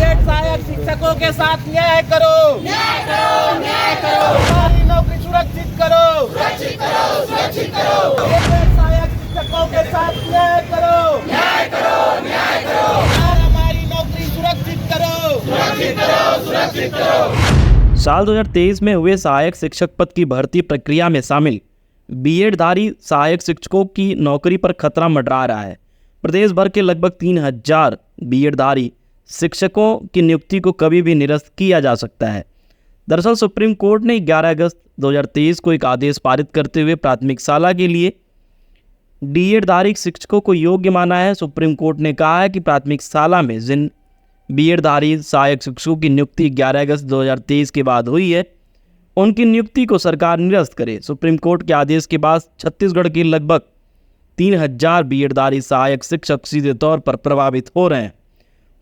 BEd सहायक शिक्षकों के साथ न्याय करो, न्याय करो, न्याय करो। हमारी नौकरी सुरक्षित करो, सुरक्षित करो, सुरक्षित करो। बीएड सहायक शिक्षकों के साथ न्याय करो, न्याय करो, न्याय करो। और हमारी नौकरी सुरक्षित करो, सुरक्षित करो, सुरक्षित करो। साल 2023 में हुए सहायक शिक्षक पद की भर्ती प्रक्रिया में शामिल बीएडधारी सहायक शिक्षकों की नौकरी पर खतरा मंडरा रहा है। प्रदेश भर के लगभग 3000 बीएडधारी शिक्षकों की नियुक्ति को कभी भी निरस्त किया जा सकता है। दरअसल सुप्रीम कोर्ट ने 11 अगस्त 2023 को एक आदेश पारित करते हुए प्राथमिक शाला के लिए बीएडधारी शिक्षकों को योग्य माना है। सुप्रीम कोर्ट ने कहा है कि प्राथमिक शाला में जिन बीएडधारी सहायक शिक्षकों की नियुक्ति 11 अगस्त 2023 के बाद हुई है, उनकी नियुक्ति को सरकार निरस्त करे। सुप्रीम कोर्ट के आदेश के बाद छत्तीसगढ़ के लगभग 3000 बीएडधारी सहायक शिक्षक सीधे तौर पर प्रभावित हो रहे हैं।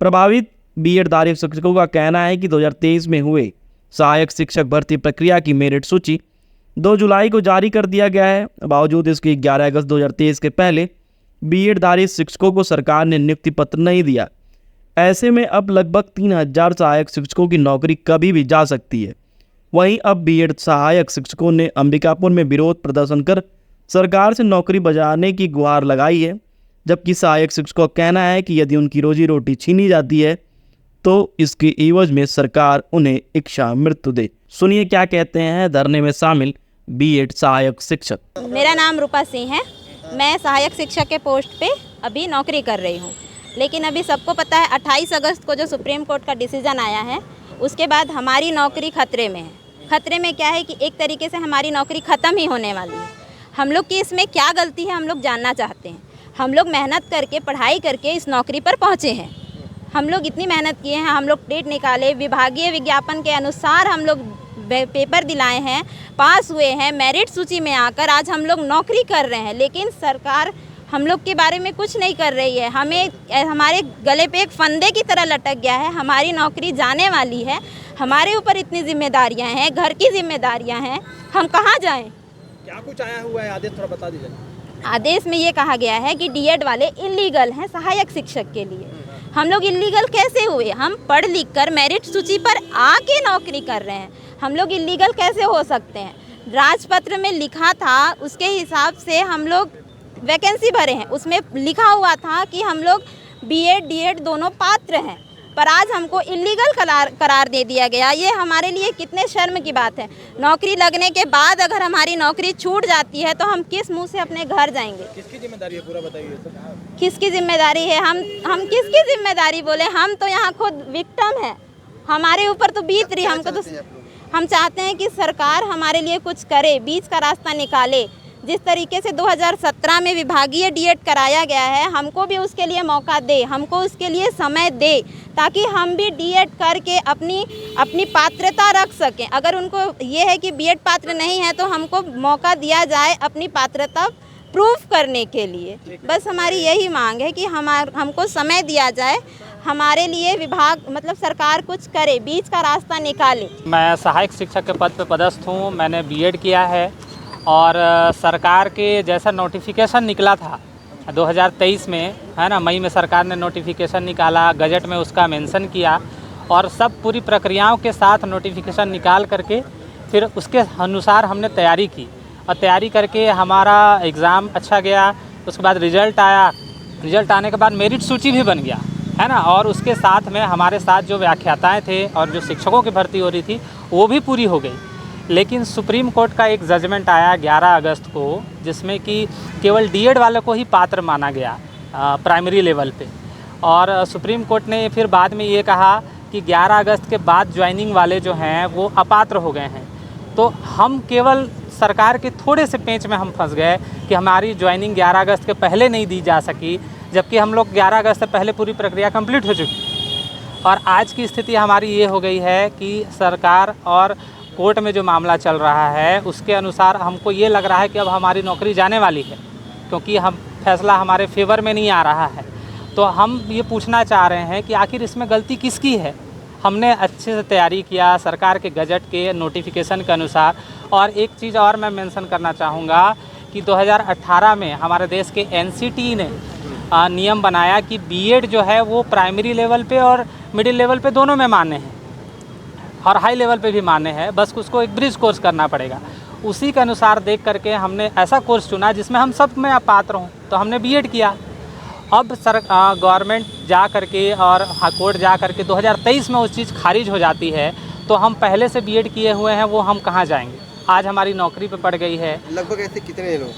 प्रभावित बीएडधारी शिक्षकों का कहना है कि 2023 में हुए सहायक शिक्षक भर्ती प्रक्रिया की मेरिट सूची 2 जुलाई को जारी कर दिया गया है। बावजूद इसके 11 अगस्त 2023 के पहले बीएडधारी शिक्षकों को सरकार ने नियुक्ति पत्र नहीं दिया। ऐसे में अब लगभग 3000 सहायक शिक्षकों की नौकरी कभी भी जा सकती है। वहीं अब बीएड सहायक शिक्षकों ने अंबिकापुर में विरोध प्रदर्शन कर सरकार से नौकरी बचाने की गुहार लगाई है, जबकि सहायक शिक्षकों का कहना है कि यदि उनकी रोजी रोटी छीनी जाती है तो इसके एवज में सरकार उन्हें इच्छा मृत्यु दे। सुनिए क्या कहते हैं धरने में शामिल बीएड सहायक शिक्षक। मेरा नाम रूपा सिंह है। मैं सहायक शिक्षक के पोस्ट पे अभी नौकरी कर रही हूँ, लेकिन अभी सबको पता है 28 अगस्त को जो सुप्रीम कोर्ट का डिसीजन आया है, उसके बाद हमारी नौकरी खतरे में है। खतरे में क्या है कि एक तरीके से हमारी नौकरी ख़त्म ही होने वाली है। हम लोग की इसमें क्या गलती है, हम लोग जानना चाहते हैं। हम लोग मेहनत करके, पढ़ाई करके इस नौकरी पर पहुँचे हैं। हम लोग इतनी मेहनत किए हैं, हम लोग टेट निकाले, विभागीय विज्ञापन के अनुसार हम लोग पेपर दिलाए हैं, पास हुए हैं, मेरिट सूची में आकर आज हम लोग नौकरी कर रहे हैं, लेकिन सरकार हम लोग के बारे में कुछ नहीं कर रही है। हमारे गले पे एक फंदे की तरह लटक गया है। हमारी नौकरी जाने वाली है, हमारे ऊपर इतनी जिम्मेदारियां हैं, घर की जिम्मेदारियां हैं, हम कहाँ जाएं? क्या कुछ आया हुआ है आदेश, थोड़ा बता दीजिए। आदेश में ये कहा गया है कि डीएड वाले इलीगल हैं सहायक शिक्षक के लिए। हम लोग इलीगल कैसे हुए? हम पढ़ लिख कर मेरिट सूची पर आके नौकरी कर रहे हैं, हम लोग इलीगल कैसे हो सकते हैं? राजपत्र में लिखा था, उसके हिसाब से हम लोग वैकेंसी भरे हैं, उसमें लिखा हुआ था कि हम लोग बीएड डीएड दोनों पात्र हैं, पर आज हमको इलीगल करार दे दिया गया। ये हमारे लिए कितने शर्म की बात है। नौकरी लगने के बाद अगर हमारी नौकरी छूट जाती है तो हम किस मुंह से अपने घर जाएंगे? किसकी जिम्मेदारी है, पूरा बताइए। किसकी जिम्मेदारी है? हम किसकी जिम्मेदारी बोले? हम तो यहाँ खुद विक्टिम है, हमारे ऊपर तो बीत रही। हमको तो हम चाहते हैं कि सरकार हमारे लिए कुछ करे, बीच का रास्ता निकाले। जिस तरीके से 2017 में विभागीय डीएड कराया गया है, हमको भी उसके लिए मौका दे, हमको उसके लिए समय दे, ताकि हम भी डीएड करके अपनी पात्रता रख सकें। अगर उनको ये है कि बीएड पात्र नहीं है तो हमको मौका दिया जाए अपनी पात्रता प्रूफ करने के लिए। बस हमारी यही मांग है कि हमको समय दिया जाए, हमारे लिए विभाग मतलब सरकार कुछ करे, बीच का रास्ता निकाले। मैं सहायक शिक्षक के पद पर पदस्थ हूँ। मैंने बीएड किया है और सरकार के जैसा नोटिफिकेशन निकला था 2023 में, है ना, मई में सरकार ने नोटिफिकेशन निकाला, गजट में उसका मेंशन किया और सब पूरी प्रक्रियाओं के साथ नोटिफिकेशन निकाल करके फिर उसके अनुसार हमने तैयारी की और तैयारी करके हमारा एग्ज़ाम अच्छा गया। उसके बाद रिज़ल्ट आया, रिज़ल्ट आने के बाद मेरिट सूची भी बन गया, है ना, और उसके साथ में हमारे साथ जो व्याख्याताएँ थे और जो शिक्षकों की भर्ती हो रही थी वो भी पूरी हो गई। लेकिन सुप्रीम कोर्ट का एक जजमेंट आया 11 अगस्त को, जिसमें कि केवल डीएड वालों को ही पात्र माना गया प्राइमरी लेवल पे। और सुप्रीम कोर्ट ने फिर बाद में ये कहा कि 11 अगस्त के बाद ज्वाइनिंग वाले जो हैं वो अपात्र हो गए हैं। तो हम केवल सरकार के थोड़े से पेंच में हम फंस गए कि हमारी ज्वाइनिंग 11 अगस्त के पहले नहीं दी जा सकी, जबकि हम लोग 11 अगस्त से पहले पूरी प्रक्रिया कंप्लीट हो चुकी। और आज की स्थिति हमारी ये हो गई है कि सरकार और कोर्ट में जो मामला चल रहा है उसके अनुसार हमको ये लग रहा है कि अब हमारी नौकरी जाने वाली है, क्योंकि हम फैसला हमारे फेवर में नहीं आ रहा है। तो हम ये पूछना चाह रहे हैं कि आखिर इसमें गलती किसकी है? हमने अच्छे से तैयारी किया सरकार के गजट के नोटिफिकेशन के अनुसार। और एक चीज़ और मैं मेंशन करना चाहूँगा कि 2018 में हमारे देश के एनसीटी ने नियम बनाया कि बीएड जो है वो प्राइमरी लेवल पे और मिडिल लेवल पे दोनों में मान्य है और हाई लेवल पे भी मान्य है, बस उसको एक ब्रिज कोर्स करना पड़ेगा। उसी के अनुसार देख करके हमने ऐसा कोर्स चुना जिसमें हम सब में पात्र हों, तो हमने बीएड किया। अब गवर्नमेंट जा करके और कोर्ट जा करके 2023 में उस चीज़ खारिज हो जाती है, तो हम पहले से बीएड किए हुए हैं वो हम कहाँ जाएंगे। आज हमारी नौकरी पे पड़ गई है। लगभग ऐसे कितने लोग?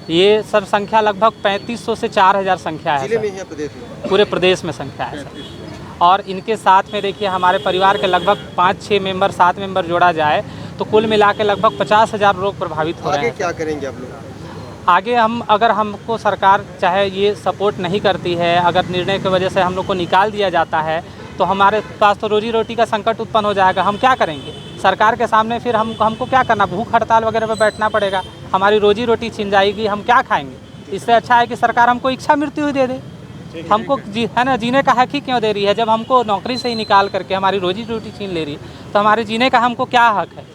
ये सब संख्या लगभग 3500 से 4000 संख्या है जिले सर। में या प्रदेश में? पूरे प्रदेश में संख्या है सर। और इनके साथ में देखिए हमारे परिवार के लगभग 5-6 मेंबर 7 मेंबर जोड़ा जाए तो कुल मिला के लगभग 50,000 लोग प्रभावित हो रहे आगे हैं। क्या करेंगे आप लोग? आगे हम अगर हमको सरकार चाहे ये सपोर्ट नहीं करती है, अगर निर्णय की वजह से हम लोग को निकाल दिया जाता है तो हमारे पास तो रोजी रोटी का संकट उत्पन्न हो जाएगा। हम क्या करेंगे? सरकार के सामने फिर हमको क्या करना, भूख हड़ताल वगैरह पे बैठना पड़ेगा, हमारी रोजी रोटी छिन जाएगी, हम क्या खाएंगे। इससे अच्छा है कि सरकार हमको इच्छा मृत्यु ही दे दे। हमको है ना, जीने का हक ही क्यों दे रही है? जब हमको नौकरी से ही निकाल करके हमारी रोजी रोटी छीन ले रही है तो हमारे जीने का हमको क्या हक है?